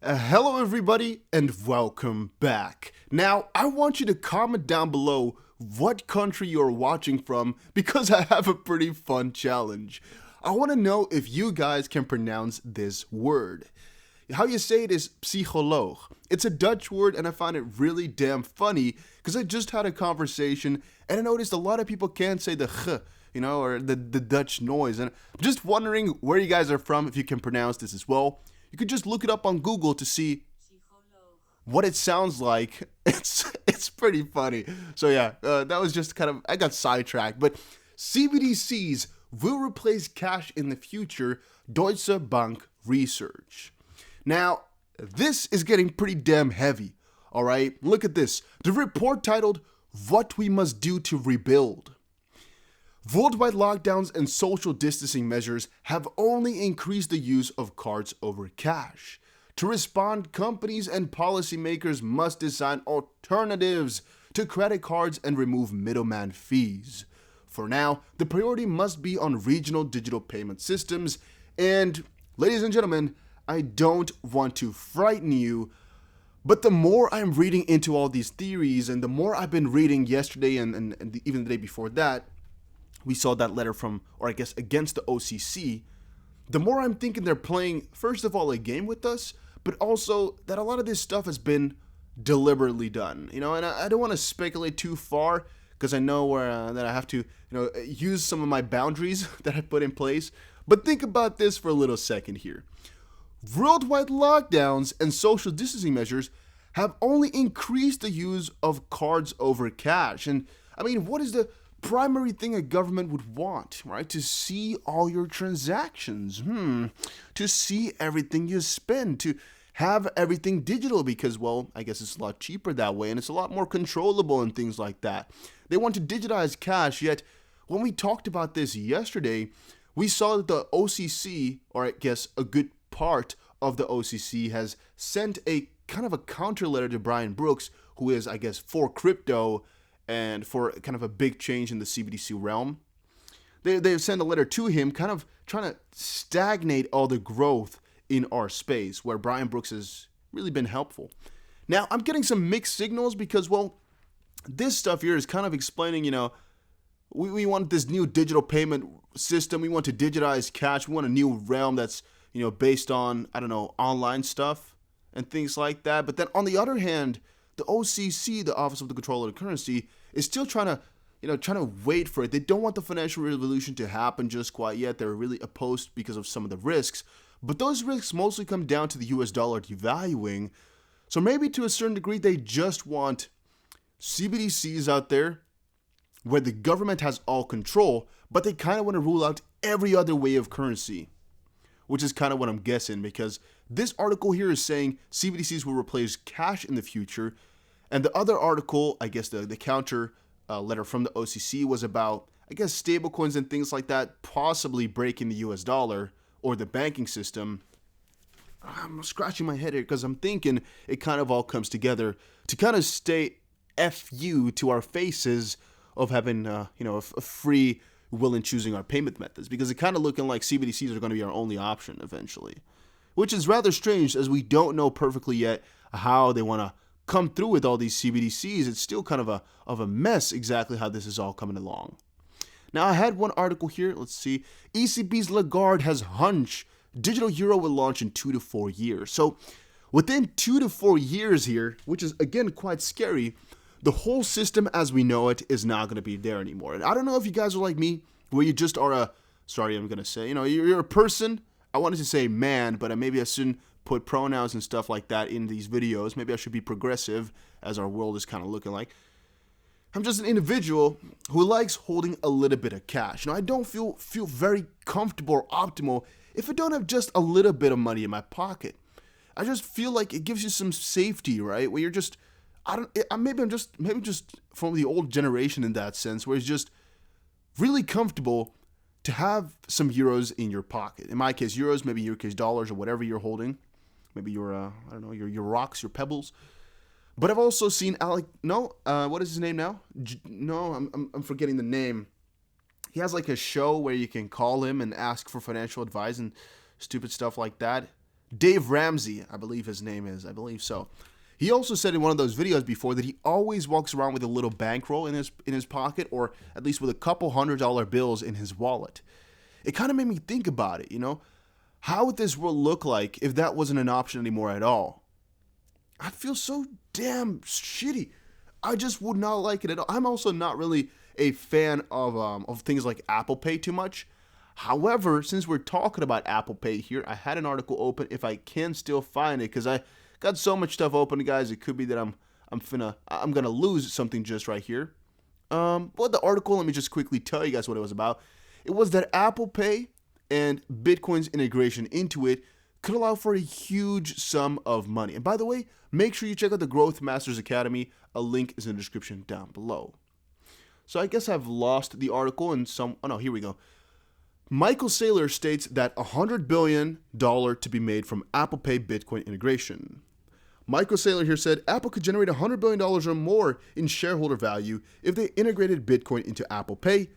Hello, everybody, and welcome back. Now, I want you to comment down below what country you're watching from because I have a pretty fun challenge. I want to know if you guys can pronounce this word. How you say it is psycholoog. It's a Dutch word, and I find it really damn funny because I just had a conversation and I noticed a lot of people can't say the ch, or the Dutch noise. And I'm just wondering where you guys are from, if you can pronounce this as well. You could just look it up on Google to see what it sounds like. It's pretty funny. So yeah, that was just kind of, I got sidetracked. But CBDCs will replace cash in the future, Deutsche Bank research. Now, this is getting pretty damn heavy. All right, look at this. The report titled, "What We Must Do to Rebuild." Worldwide lockdowns and social distancing measures have only increased the use of cards over cash. To respond, companies and policymakers must design alternatives to credit cards and remove middleman fees. For now, the priority must be on regional digital payment systems. And, ladies and gentlemen, I don't want to frighten you, but the more I'm reading into all these theories and the more I've been reading yesterday and even the day before that, we saw that letter from, or I guess against the OCC, the more I'm thinking they're playing, first of all, a game with us, but also that a lot of this stuff has been deliberately done, and I don't want to speculate too far because I know that I have to, use some of my boundaries that I put in place, but think about this for a little second here. Worldwide lockdowns and social distancing measures have only increased the use of cards over cash. And I mean, what is the primary thing a government would want, right? To see all your transactions, to see everything you spend, to have everything digital because, well, I guess it's a lot cheaper that way and it's a lot more controllable and things like that. They want to digitize cash, yet when we talked about this yesterday, we saw that the OCC, or I guess a good part of the OCC, has sent a kind of a counter letter to Brian Brooks, who is, I guess, for crypto and for kind of a big change in the CBDC realm. They've sent a letter to him kind of trying to stagnate all the growth in our space, where Brian Brooks has really been helpful. Now, I'm getting some mixed signals because, well, this stuff here is kind of explaining, we want this new digital payment system. We want to digitize cash. We want a new realm that's, based on, I don't know, online stuff and things like that. But then on the other hand, the OCC, the Office of the Controller of the Currency, is still trying to wait for it. They don't want the financial revolution to happen just quite yet. They're really opposed because of some of the risks. But those risks mostly come down to the US dollar devaluing. So maybe to a certain degree, they just want CBDCs out there where the government has all control, but they kind of want to rule out every other way of currency, which is kind of what I'm guessing, because this article here is saying CBDCs will replace cash in the future. And the other article, I guess the counter letter from the OCC, was about, I guess, stablecoins and things like that possibly breaking the US dollar or the banking system. I'm scratching my head here because I'm thinking it kind of all comes together to kind of stay FU to our faces of having, a free will in choosing our payment methods, because it's kind of looking like CBDCs are going to be our only option eventually, which is rather strange as we don't know perfectly yet how they want to come through with all these CBDCs. It's still kind of a mess exactly how this is all coming along. Now, I had one article here. Let's see. ECB's Lagarde has hunch digital euro will launch in 2 to 4 years. So within 2 to 4 years here, which is again quite scary, the whole system as we know it is not going to be there anymore. And I don't know if you guys are like me, where you just are I'm going to say, you're a person. I wanted to say man, but maybe I shouldn't put pronouns and stuff like that in these videos. Maybe I should be progressive as our world is kind of looking like. I'm just an individual who likes holding a little bit of cash. I don't feel very comfortable or optimal if I don't have just a little bit of money in my pocket. I just feel like it gives you some safety, right? Where you're just, maybe I'm just from the old generation in that sense, where it's just really comfortable to have some euros in your pocket. In my case, euros, maybe in your case, dollars or whatever you're holding. Maybe your, your rocks, your pebbles. But I've also seen what is his name now? I'm forgetting the name. He has like a show where you can call him and ask for financial advice and stupid stuff like that. Dave Ramsey, I believe his name is. I believe so. He also said in one of those videos before that he always walks around with a little bankroll in his pocket, or at least with a couple $100 bills in his wallet. It kind of made me think about it, How would this world look like if that wasn't an option anymore at all? I'd feel so damn shitty. I just would not like it at all. I'm also not really a fan of things like Apple Pay too much. However, since we're talking about Apple Pay here, I had an article open if I can still find it, because I got so much stuff open, guys. It could be that I'm gonna lose something just right here. But the article, let me just quickly tell you guys what it was about. It was that Apple Pay and Bitcoin's integration into it could allow for a huge sum of money. And by the way, make sure you check out the Growth Masters Academy. A link is in the description down below. So I guess I've lost the article and here we go. Michael Saylor states that $100 billion to be made from Apple Pay Bitcoin integration. Michael Saylor here said Apple could generate $100 billion or more in shareholder value if they integrated Bitcoin into Apple Pay,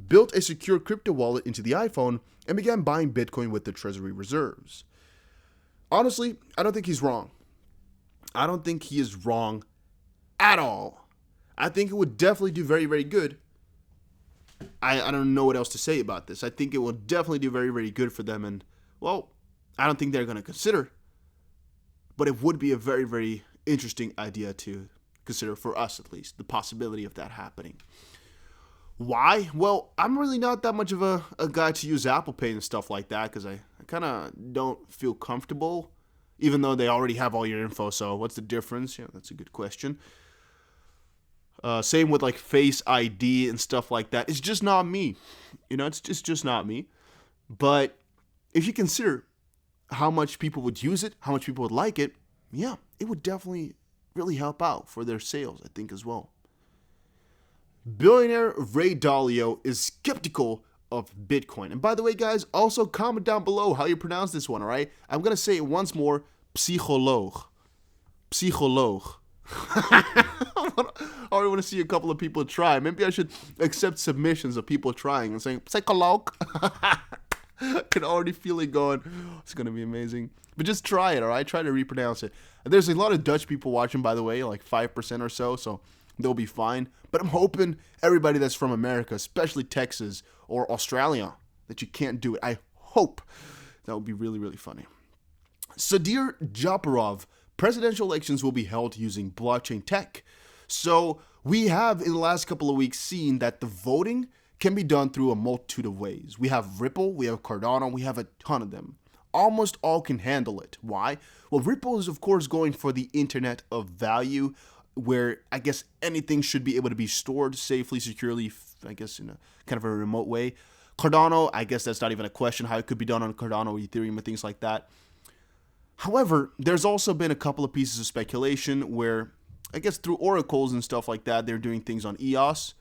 built a secure crypto wallet into the iPhone, and began buying Bitcoin with the treasury reserves. Honestly, I don't think he's wrong. I don't think he is wrong at all. I think it would definitely do very, very good. I don't know what else to say about this. I think it will definitely do very, very good for them. And, well, I don't think they're going to consider. But it would be a very, very interesting idea to consider for us, at least, the possibility of that happening. Why? Well, I'm really not that much of a guy to use Apple Pay and stuff like that, because I kind of don't feel comfortable, even though they already have all your info. So what's the difference? Yeah, that's a good question. Same with like Face ID and stuff like that. It's just not me. It's just not me. But if you consider how much people would use it, how much people would like it, yeah, it would definitely really help out for their sales, I think, as well. Billionaire Ray Dalio is skeptical of Bitcoin. And by the way, guys, also comment down below how you pronounce this one, all right? I'm going to say it once more, psychologue. Psychologue. I already want to see a couple of people try. Maybe I should accept submissions of people trying and saying, psychologue. I can already feel it going. It's going to be amazing. But just try it, all right? Try to repronounce it. There's a lot of Dutch people watching, by the way, like 5% or so they'll be fine. But I'm hoping everybody that's from America, especially Texas or Australia, that you can't do it. I hope. That would be really, really funny. Sadir Japarov, presidential elections will be held using blockchain tech. So we have, in the last couple of weeks, seen that the voting can be done through a multitude of ways. We have Ripple, we have Cardano, we have a ton of them. Almost all can handle it. Why? Well, Ripple is, of course, going for the internet of value, where I guess anything should be able to be stored safely, securely, I guess in a kind of a remote way. Cardano, I guess that's not even a question how it could be done on Cardano, Ethereum, and things like that. However, there's also been a couple of pieces of speculation where, I guess through oracles and stuff like that, they're doing things on EOS,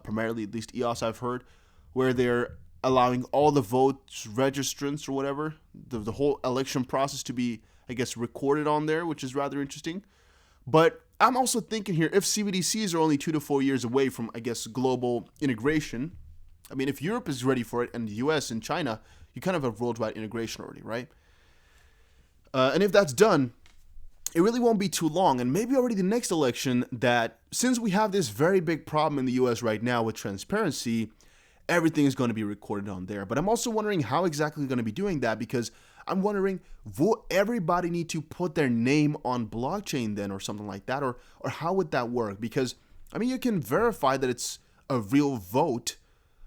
primarily, at least EOS I've heard, where they're allowing all the votes registrants or whatever, the whole election process to be, I guess, recorded on there, which is rather interesting. But I'm also thinking here, if CBDCs are only 2 to 4 years away from, I guess, global integration, I mean, if Europe is ready for it and the US and China, you kind of have worldwide integration already, right? And if that's done, it really won't be too long, and maybe already the next election, that since we have this very big problem in the US right now with transparency, everything is going to be recorded on there. But I'm also wondering how exactly they're going to be doing that, because I'm wondering, will everybody need to put their name on blockchain then or something like that? Or how would that work? Because, I mean, you can verify that it's a real vote,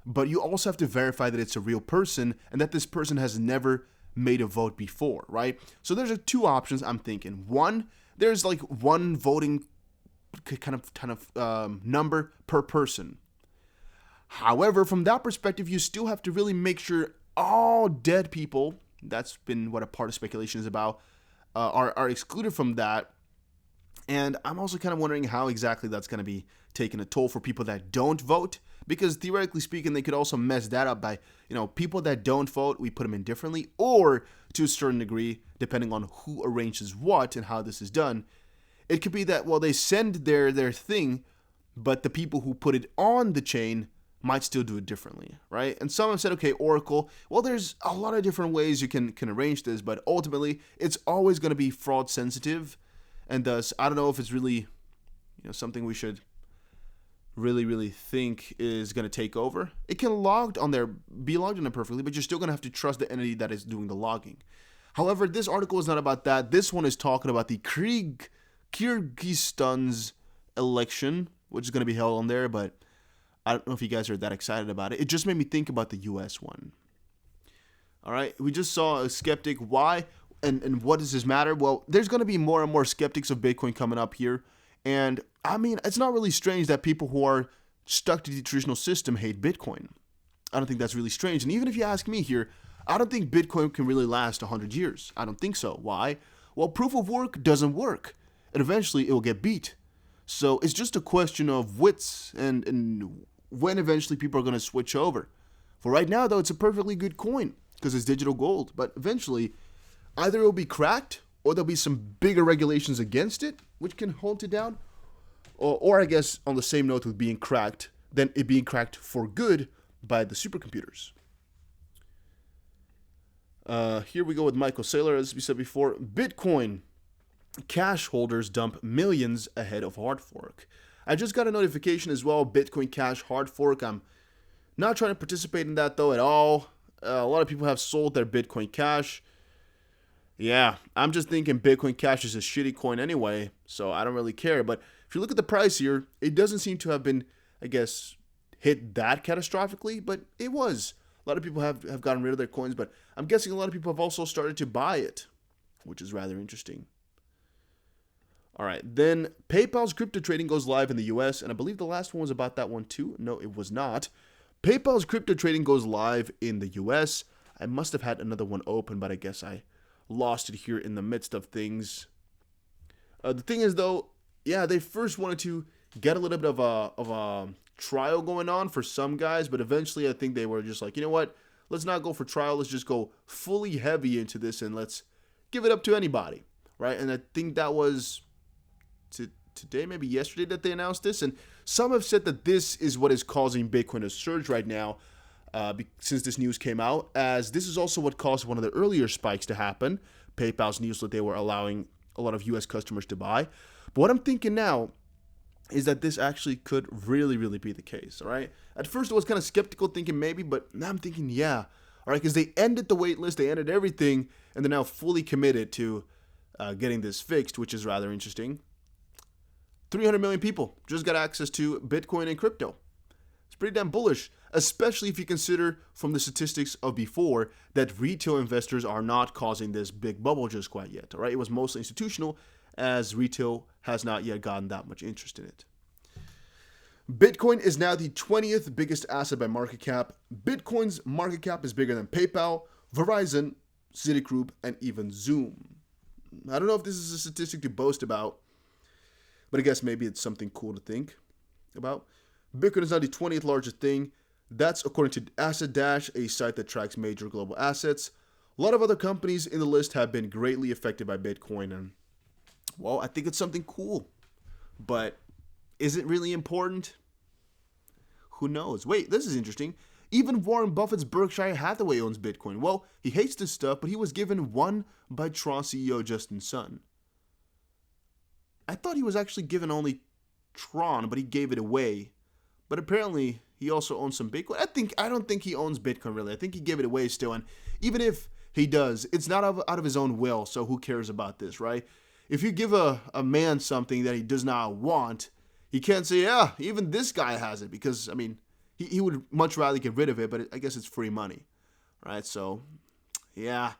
but you also have to verify that it's a real person and that this person has never made a vote before, right? So there's two options I'm thinking. One, there's like one voting kind of number per person. However, from that perspective, you still have to really make sure all dead people, that's been what a part of speculation is about, are excluded from that. And I'm also kind of wondering how exactly that's going to be taking a toll for people that don't vote, because theoretically speaking, they could also mess that up by, people that don't vote, we put them in differently, or to a certain degree, depending on who arranges what and how this is done, it could be that, well, they send their thing, but the people who put it on the chain might still do it differently, right? And some have said, okay, Oracle, well, there's a lot of different ways you can arrange this, but ultimately, it's always going to be fraud sensitive, and thus, I don't know if it's really, something we should really think is going to take over. It can be logged on there perfectly, but you're still going to have to trust the entity that is doing the logging. However, this article is not about that. This one is talking about the Kyrgyzstan's election, which is going to be held on there, but I don't know if you guys are that excited about it. It just made me think about the US one. All right, we just saw a skeptic. Why and what does this matter? Well, there's going to be more and more skeptics of Bitcoin coming up here. And I mean, it's not really strange that people who are stuck to the traditional system hate Bitcoin. I don't think that's really strange. And even if you ask me here, I don't think Bitcoin can really last 100 years. I don't think so. Why? Well, proof of work doesn't work. And eventually it will get beat. So it's just a question of wits and when eventually people are going to switch over. For right now, though, it's a perfectly good coin because it's digital gold. But eventually, either it will be cracked or there'll be some bigger regulations against it, which can hold it down. Or I guess on the same note with being cracked, then it being cracked for good by the supercomputers. Here we go with Michael Saylor, as we said before. Bitcoin Cash holders dump millions ahead of hard fork. I just got a notification as well, Bitcoin Cash hard fork. I'm not trying to participate in that though at all. A lot of people have sold their Bitcoin Cash. Yeah, I'm just thinking Bitcoin Cash is a shitty coin anyway, so I don't really care. But if you look at the price here, it doesn't seem to have been, I guess, hit that catastrophically, but it was. A lot of people have gotten rid of their coins, but I'm guessing a lot of people have also started to buy it, which is rather interesting. All right, then PayPal's crypto trading goes live in the US, and I believe the last one was about that one too. No, it was not. PayPal's crypto trading goes live in the US. I must have had another one open, but I guess I lost it here in the midst of things. The thing is, though, yeah, they first wanted to get a little bit of a trial going on for some guys, but eventually I think they were just like, you know what? Let's not go for trial. Let's just go fully heavy into this, and let's give it up to anybody, right? And I think that was today, maybe yesterday, that they announced this. And some have said that this is what is causing Bitcoin to surge right now since this news came out, as this is also what caused one of the earlier spikes to happen. PayPal's news that they were allowing a lot of US customers to buy. But what I'm thinking now is that this actually could really be the case, all right? At first, I was kind of skeptical, thinking maybe, but now I'm thinking, yeah, all right, because they ended the wait list, they ended everything, and they're now fully committed to getting this fixed, which is rather interesting. 300 million people just got access to Bitcoin and crypto. It's pretty damn bullish, especially if you consider from the statistics of before that retail investors are not causing this big bubble just quite yet, all right? It was mostly institutional, as retail has not yet gotten that much interest in it. Bitcoin is now the 20th biggest asset by market cap. Bitcoin's market cap is bigger than PayPal, Verizon, Citigroup, and even Zoom. I don't know if this is a statistic to boast about, but I guess maybe it's something cool to think about. Bitcoin is now the 20th largest thing. That's according to Asset Dash, a site that tracks major global assets. A lot of other companies in the list have been greatly affected by Bitcoin, and well, I think it's something cool. But is it really important? Who knows? Wait, this is interesting. Even Warren Buffett's Berkshire Hathaway owns Bitcoin. Well, he hates this stuff, but he was given one by Tron CEO Justin Sun. I thought he was actually given only Tron, but he gave it away. But apparently, he also owns some Bitcoin. I don't think he owns Bitcoin, really. I think he gave it away still. And even if he does, it's not out of his own will, so who cares about this, right? If you give a man something that he does not want, he can't say, yeah, even this guy has it. Because, I mean, he would much rather get rid of it, but I guess it's free money, right? So, yeah.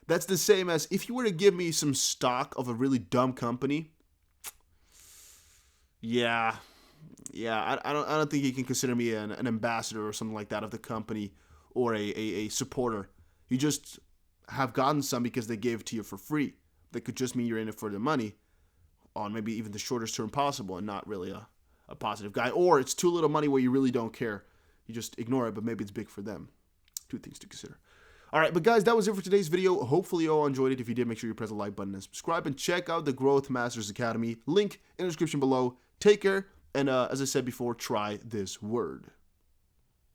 That's the same as if you were to give me some stock of a really dumb company. Yeah, I don't think you can consider me an ambassador or something like that of the company or a supporter. You just have gotten some because they gave it to you for free. That could just mean you're in it for the money on maybe even the shortest term possible and not really a positive guy. Or it's too little money where you really don't care. You just ignore it, but maybe it's big for them. Two things to consider. All right, but guys, that was it for today's video. Hopefully you all enjoyed it. If you did, make sure you press the like button and subscribe, and check out the Growth Masters Academy. Link in the description below. Take care, and as I said before, try this word.